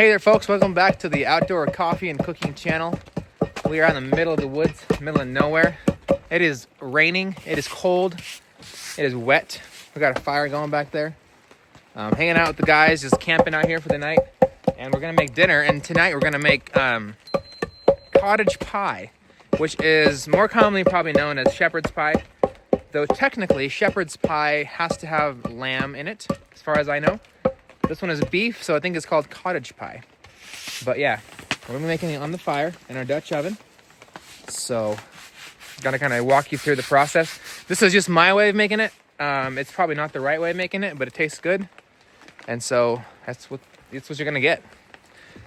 Hey there folks, welcome back to the Outdoor Coffee and Cooking channel. We are in the middle of the woods, middle of nowhere. It is raining, it is cold, it is wet. We got a fire going back there. Hanging out with the guys, just camping out here for the night. And we're gonna make dinner, and tonight we're gonna make cottage pie, which is more commonly probably known as shepherd's pie. Though technically, shepherd's pie has to have lamb in it, as far as I know. This one is beef, so I think it's called cottage pie. But yeah, we're gonna be making it on the fire in our Dutch oven. So, gonna kind of walk you through the process. This is just my way of making it. It's probably not the right way of making it, but it tastes good. And so that's what you're gonna get.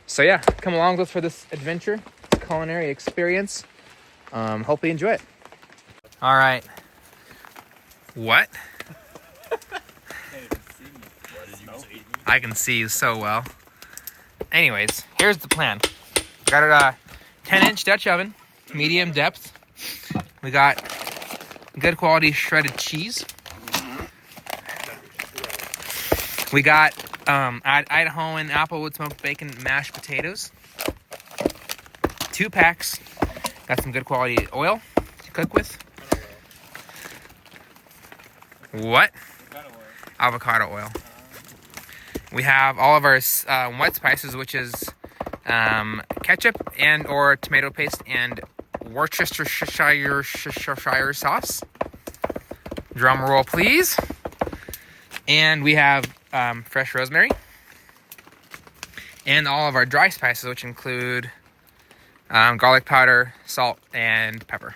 So yeah, come along with us for this adventure, culinary experience. Hopefully you enjoy it. All right. What? I can see you so well. Anyways, here's the plan. Got a 10-inch Dutch oven, medium depth. We got good quality shredded cheese. We got Idahoan applewood smoked bacon mashed potatoes. 2 packs. Got some good quality oil to cook with. What? Avocado oil. We have all of our wet spices, which is ketchup and or tomato paste and worchestershire sauce. Drum roll, please. And we have fresh rosemary. And all of our dry spices, which include garlic powder, salt, and pepper.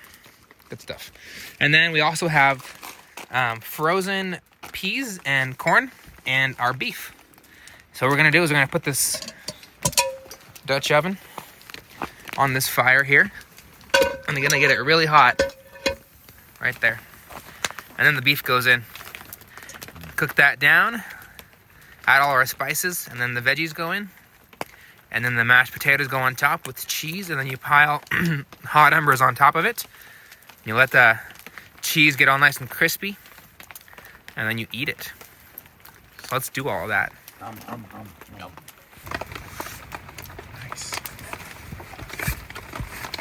Good stuff. And then we also have frozen peas and corn and our beef. So what we're going to do is we're going to put this Dutch oven on this fire here. And we're going to get it really hot right there. And then the beef goes in. Cook that down. Add all our spices. And then the veggies go in. And then the mashed potatoes go on top with cheese. And then you pile hot embers on top of it. You let the cheese get all nice and crispy. And then you eat it. So let's do all of that. Nice.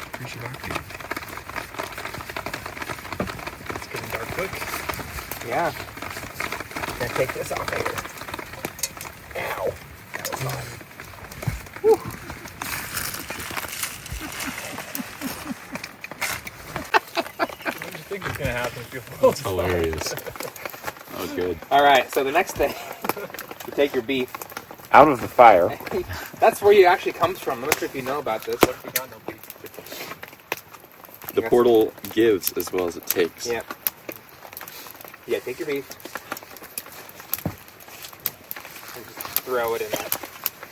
Appreciate it. It's getting dark quick. Yeah. Gonna take this off later. Ow. That was hot. Whew. What do you think is gonna happen if you That's hilarious. That was good. All right. So the next thing, you take your beef Out of the fire. That's where it actually comes from. I'm not sure if you know about this. What if you don't know beef? The portal gives as well as it takes. Yeah. Yeah, take your beef. And just throw it in there.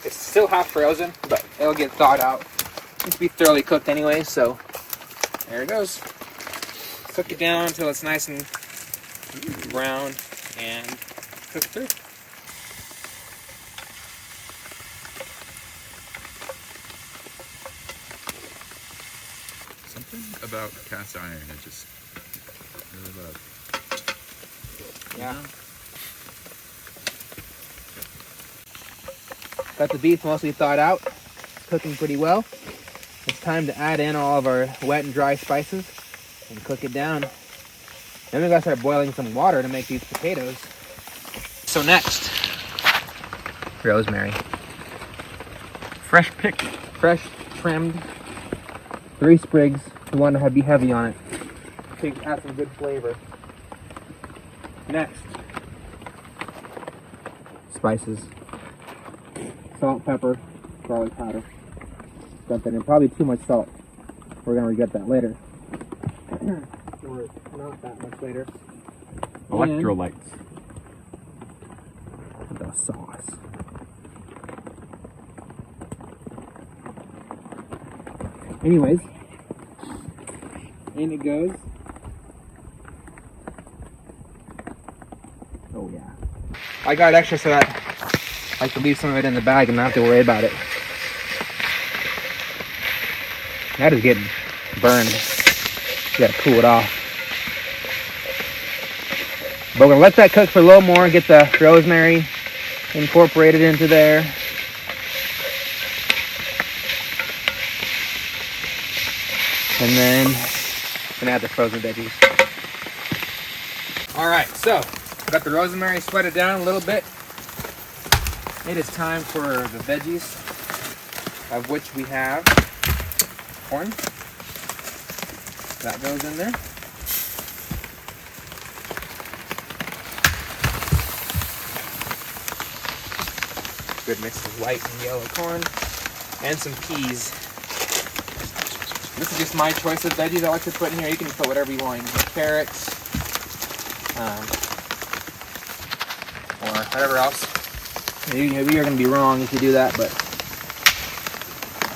It's still half frozen, but it'll get thawed out. It needs to be thoroughly cooked anyway, so there it goes. Cook it down until it's nice and brown and cook it through. Something about cast iron, I just really love. Yeah. Got the beef mostly thawed out, cooking pretty well. It's time to add in all of our wet and dry spices and cook it down. Then we gotta start boiling some water to make these potatoes. So next, rosemary. Fresh picked, fresh trimmed, 3 sprigs. You want to be heavy on it. So you can add some good flavor. Next, spices. Salt, pepper, garlic powder. Got that in. Probably too much salt. We're going to regret that later. Or not that much later. Electrolytes. And the sauce. Anyways, in it goes. Oh yeah. I got extra so that I can leave some of it in the bag and not have to worry about it. That is getting burned. You gotta cool it off. But we're gonna let that cook for a little more and get the rosemary incorporated into there. And then I'm gonna add the frozen veggies. All right, so got the rosemary sweated down a little bit. It is time for the veggies, of which we have corn. That goes in there. Good mix of white and yellow corn, and some peas. This is just my choice of veggies I like to put in here. You can put whatever you want. You can put carrots, or whatever else. Maybe you're going to be wrong if you do that, but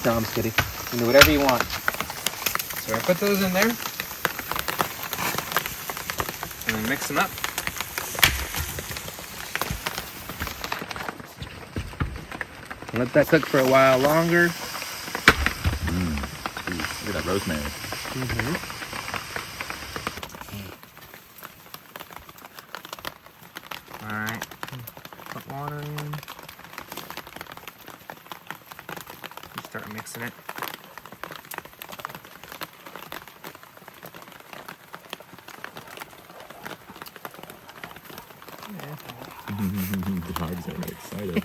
no, I'm just kidding. You can do whatever you want. So I put those in there, and then mix them up. Let that cook for a while longer. Look at that rosemary. All right, put water in. Start mixing it. The dogs are excited.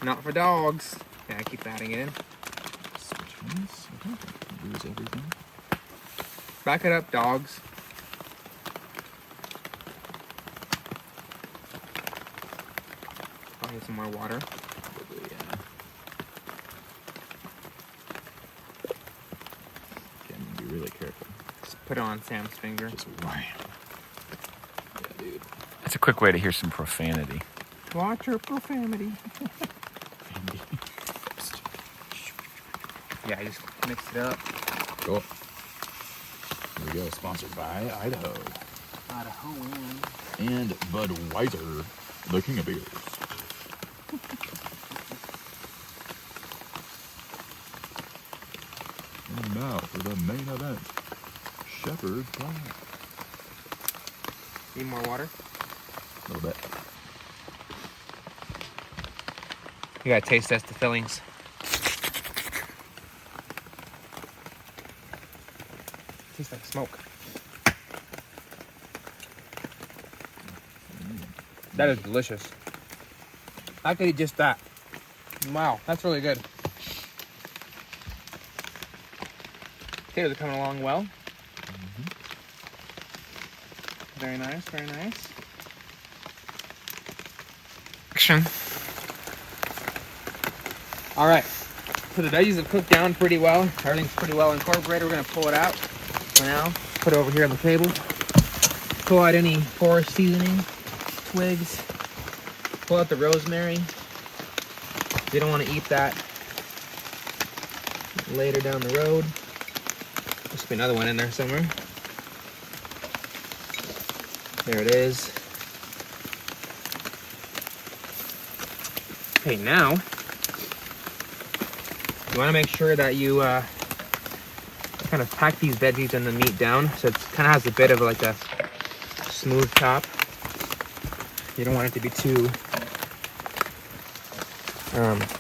Not for dogs. Yeah, I keep adding it in. Switch ones. Okay. Lose everything. Back it up, dogs. I'll need some more water. Probably, yeah. Okay, I'm gonna be really careful. Just put it on Sam's finger. Just wham. Yeah, dude. That's a quick way to hear some profanity. Watch your profanity. Yeah, I just mix it up. Cool. Here we go. Sponsored by Idaho. Idahoan. And Budweiser, the king of beers. And now for the main event. Shepherd's pie. Need more water? A little bit. You gotta taste test the fillings. Tastes like smoke. That is delicious. I could eat just that. Wow, that's really good. Potatoes are coming along well. Very nice, very nice. Action. All right, so the veggies have cooked down pretty well. Everything's pretty well incorporated. We're gonna pull it out for now. Put it over here on the table. Pull out any forest seasoning, twigs. Pull out the rosemary. You don't want to eat that later down the road. Must be another one in there somewhere. There it is. Okay, now you want to make sure that you kind of pack these veggies and the meat down so it kind of has a bit of like a smooth top. You don't want it to be too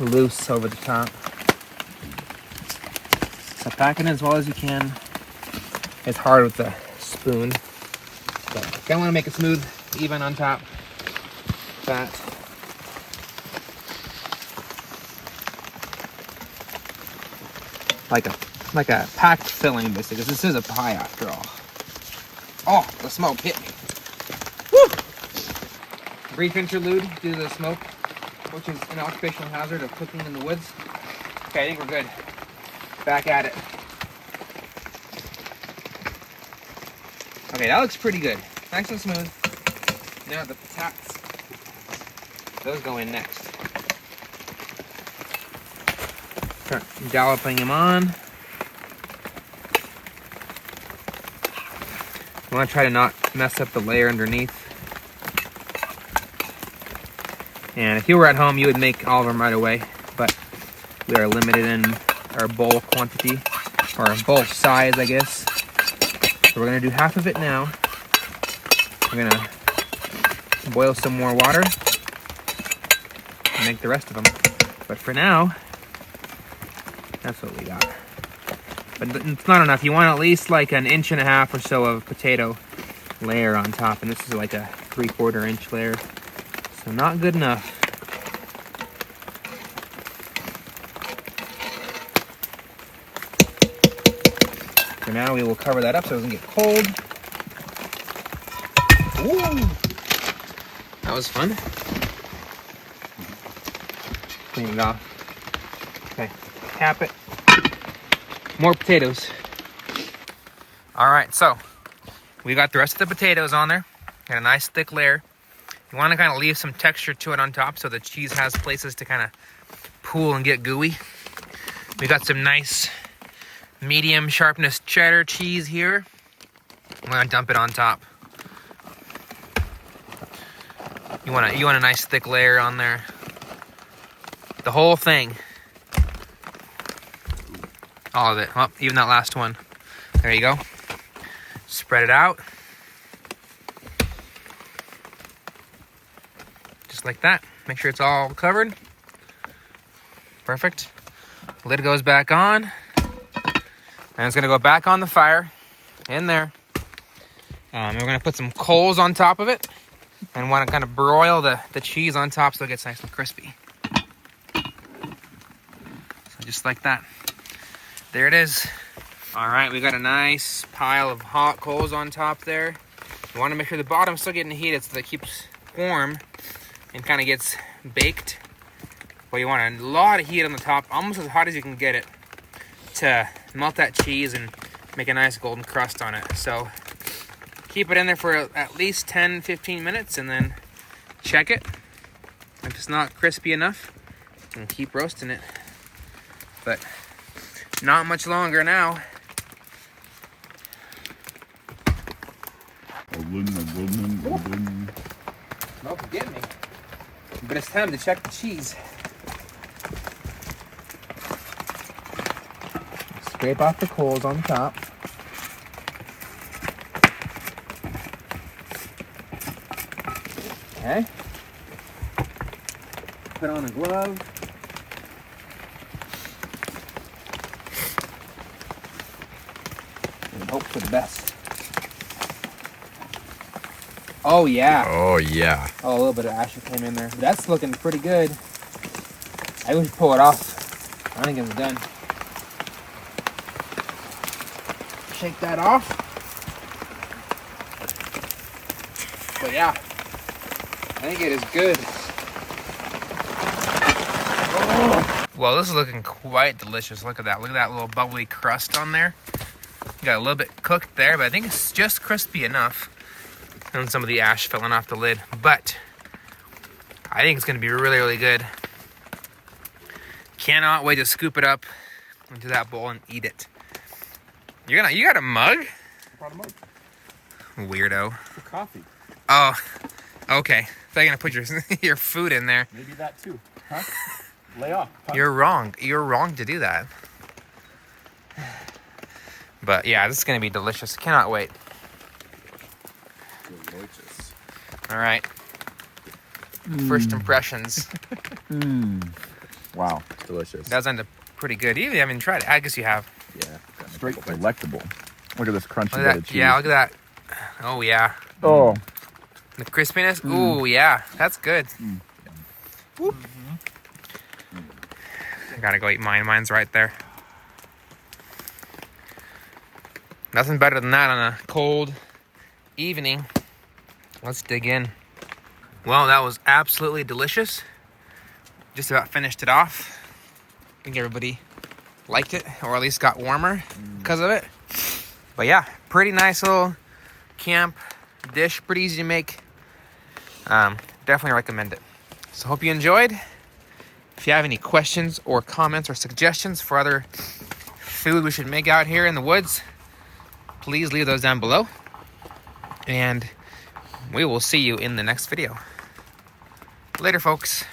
loose over the top. So pack it as well as you can. It's hard with the spoon. So you kind of want to make it smooth, even on top. That. Like a packed filling, basically, because this is a pie after all. Oh, the smoke hit me. Woo! Brief interlude due to the smoke, which is an occupational hazard of cooking in the woods. Okay, I think we're good. Back at it. Okay, that looks pretty good. Nice and smooth. Now the patatas. Those go in next. Start dolloping them on. You want to try to not mess up the layer underneath. And if you were at home, you would make all of them right away, but we are limited in our bowl quantity, or bowl size, I guess. So we're gonna do half of it now. We're gonna boil some more water and make the rest of them. But for now, that's what we got. But it's not enough. You want at least like an 1.5 inches or so of potato layer on top. And this is like a 3/4 inch layer. So not good enough. So now we will cover that up so it doesn't get cold. Ooh. That was fun. Clean it off. Okay, cap it. More potatoes. All right, so we got the rest of the potatoes on there. Got a nice thick layer. You want to kind of leave some texture to it on top so the cheese has places to kind of pool and get gooey. We got some nice medium sharpness cheddar cheese here. I'm gonna dump it on top. You want a nice thick layer on there. The whole thing. All of it. Oh, even that last one. There you go. Spread it out. Just like that. Make sure it's all covered. Perfect. Lid goes back on. And it's gonna go back on the fire. In there. We're gonna put some coals on top of it. And want to kind of broil the cheese on top so it gets nice and crispy. So just like that. There it is. All right, we got a nice pile of hot coals on top there. You want to make sure the bottom's still getting heated so that it keeps warm and kind of gets baked. But you want a lot of heat on the top, almost as hot as you can get it, to melt that cheese and make a nice golden crust on it. So keep it in there for at least 10-15 minutes and then check it. If it's not crispy enough, then keep roasting it. But not much longer now. Smoke will get me. But it's time to check the cheese. Scrape off the coals on top. Okay. Put on a glove. And hope for the best. Oh yeah. Oh, yeah. Oh, a little bit of asher came in there. That's looking pretty good. I wish pull it off. I think it's done. Shake that off. But yeah, I think it is good. Oh. Well, this is looking quite delicious. Look at that. Look at that little bubbly crust on there. Got a little bit cooked there, but I think it's just crispy enough. And some of the ash falling off the lid. But I think it's going to be really, really good. Cannot wait to scoop it up into that bowl and eat it. You got a mug? I brought a mug. Weirdo. For coffee. Oh, okay. So you're gonna put your food in there. Maybe that too. Huh? Lay off. Huh? You're wrong. You're wrong to do that. But yeah, this is gonna be delicious. Cannot wait. Delicious. All right. First impressions. Wow. Delicious. That ended up pretty good. You haven't tried it. I guess you have. Yeah. Straight delectable. Look at this crunchy Look bit at of that. cheese. Yeah, look at that. Oh yeah. Oh. The crispiness. Ooh yeah, that's good. Whoop. I gotta go eat mine. Mine's right there. Nothing better than that on a cold evening. Let's dig in. Well, that was absolutely delicious. Just about finished it off. I think everybody liked it, or at least got warmer because of it. But yeah, pretty nice little camp dish. Pretty easy to make. Definitely recommend it. So hope you enjoyed. If you have any questions or comments or suggestions for other food we should make out here in the woods, please leave those down below. And we will see you in the next video. Later, folks.